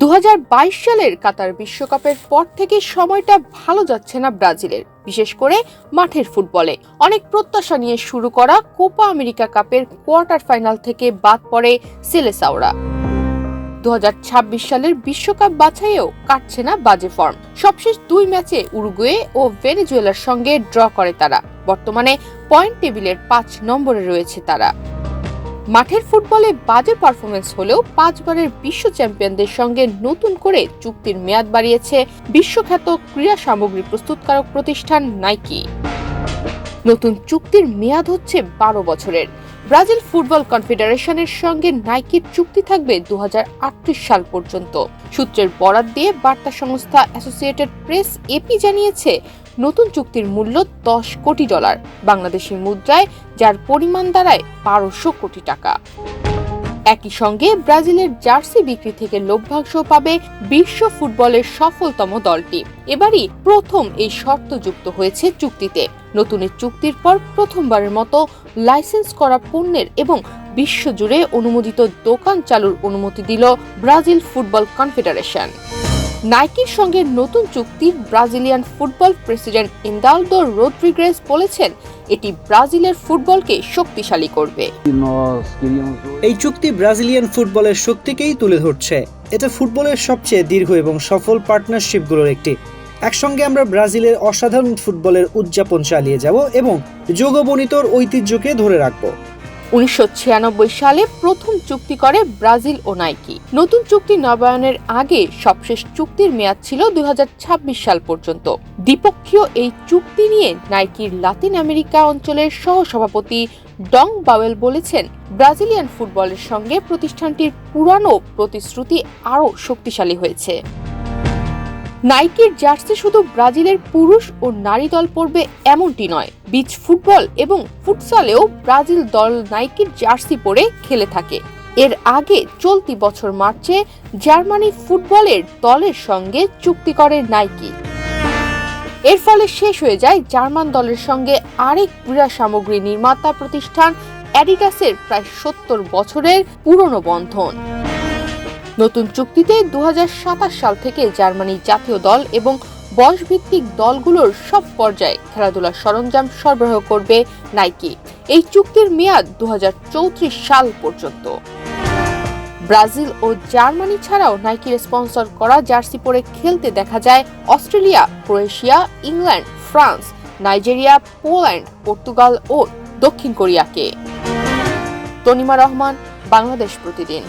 2022 সালের কাতার বিশ্বকাপের পর থেকে সময়টা ভালো যাচ্ছে না ব্রাজিলের, বিশেষ করে মাঠের ফুটবলে। অনেক প্রত্যাশা নিয়ে শুরু করা কোপা আমেরিকা কাপের কোয়ার্টার ফাইনাল থেকে বাদ পড়ে সেলেসাওরা। 2026 সালের বিশ্বকাপ বাছাইয়েও কাটছে না বাজে ফর্ম। সবশেষ 2 ম্যাচে উরুগুয়ে ও ভেনেজুয়েলার সঙ্গে ড্র করে তারা। বর্তমানে পয়েন্ট টেবিলের 5 নম্বরে রয়েছে তারা। মাঠের ফুটবলে বাজে পারফরমেন্স হলেও 5 বারের বিশ্ব চ্যাম্পিয়নদের সঙ্গে নতুন করে চুক্তির মেয়াদ বাড়িয়েছে বিশ্বখ্যাত ক্রীড়া সামগ্রী প্রস্তুতকারক প্রতিষ্ঠান নাইকি। নতুন চুক্তির মেয়াদ হচ্ছে 12 বছরের। ব্রাজিল ফুটবল কনফেডারেশনের সঙ্গে নাইকির চুক্তি থাকবে 2038 সাল পর্যন্ত। সূত্রের বরাত দিয়ে বার্তা সংস্থা অ্যাসোসিয়েটেড প্রেস এপি জানিয়েছে, নতুন চুক্তির মূল্য $10 কোটি, বাংলাদেশি মুদ্রায় যার পরিমাণ দাঁড়ায় 1200 কোটি টাকা। একই সঙ্গে ব্রাজিলের জার্সি বিক্রি থেকে লভ্যাংশ পাবে বিশ্ব ফুটবলের সফলতম দলটি। এবারই প্রথম এই শর্ত যুক্ত হয়েছে চুক্তিতে। নতুন চুক্তির পর প্রথমবারের মতো লাইসেন্স করা পণ্যের এবং বিশ্বজুড়ে অনুমোদিত দোকান চালুর অনুমতি দিল ব্রাজিল ফুটবল কনফেডারেশন। নাইকির সঙ্গে নতুন চুক্তির ব্রাজিলিয়ান ফুটবল প্রেসিডেন্ট ইনদালদো রদ্রিগেজ বলেছেন, এটি ব্রাজিলের ফুটবলকে শক্তিশালী করবে। এই চুক্তি ব্রাজিলিয়ান ফুটবলের শক্তিকেই তুলে ধরছে। এটা ফুটবলের সবচেয়ে দীর্ঘ এবং সফল পার্টনারশিপগুলোর একটি। একসঙ্গে আমরা ব্রাজিলের অসাধারণ ফুটবলের উদযাপন চালিয়ে যাব এবং যোগবনিতর ঐতিহ্যকে ধরে রাখব। 1996 সালে প্রথম চুক্তি করে ব্রাজিল ও নাইকি। নতুন চুক্তি নবায়নের আগে সবশেষ চুক্তির মেয়াদ ছিল 2026 সাল পর্যন্ত। দ্বিপক্ষীয় এই চুক্তি নিয়ে নাইকির লাতিন আমেরিকা অঞ্চলের সহসভাপতি ডং বাওয়েল বলেছেন, ব্রাজিলিয়ান ফুটবলের সঙ্গে প্রতিষ্ঠানটির পুরানো প্রতিশ্রুতি আরও শক্তিশালী হয়েছে। নাইকির জার্সি শুধু ব্রাজিলের পুরুষ ও নারী দল পরবে এমনটি নয়, বিচ ফুটবল এবং ফুটসালেও ব্রাজিল দল নাইকির জার্সি পরে খেলে থাকে। এর আগে চলতি বছর মার্চে জার্মানি ফুটবলের দলের সঙ্গে চুক্তি করে নাইকি। এর ফলে শেষ হয়ে যায় জার্মান দলের সঙ্গে আরেক ক্রীড়া সামগ্রী নির্মাতা প্রতিষ্ঠান অ্যাডিডাসের প্রায় 70 বছরের পুরনো বন্ধন। নতুন চুক্তিতে 2027 সাল থেকে জার্মানি জাতীয় দল এবং বয়সভিত্তিক দলগুলোর সব পর্যায়ে খেলাধুলার সরঞ্জাম সরবরাহ করবে নাইকি। এই চুক্তির মেয়াদ 2034 সাল পর্যন্ত। ব্রাজিল ও জার্মানি ছাড়াও নাইকির স্পন্সর করা জার্সি পরে খেলতে দেখা যায় Australia, Croatia, England, France, Nigeria, Poland, Portugal ও দক্ষিণ কোরিয়াকে। তনিমা রহমান, বাংলাদেশ প্রতিদিন।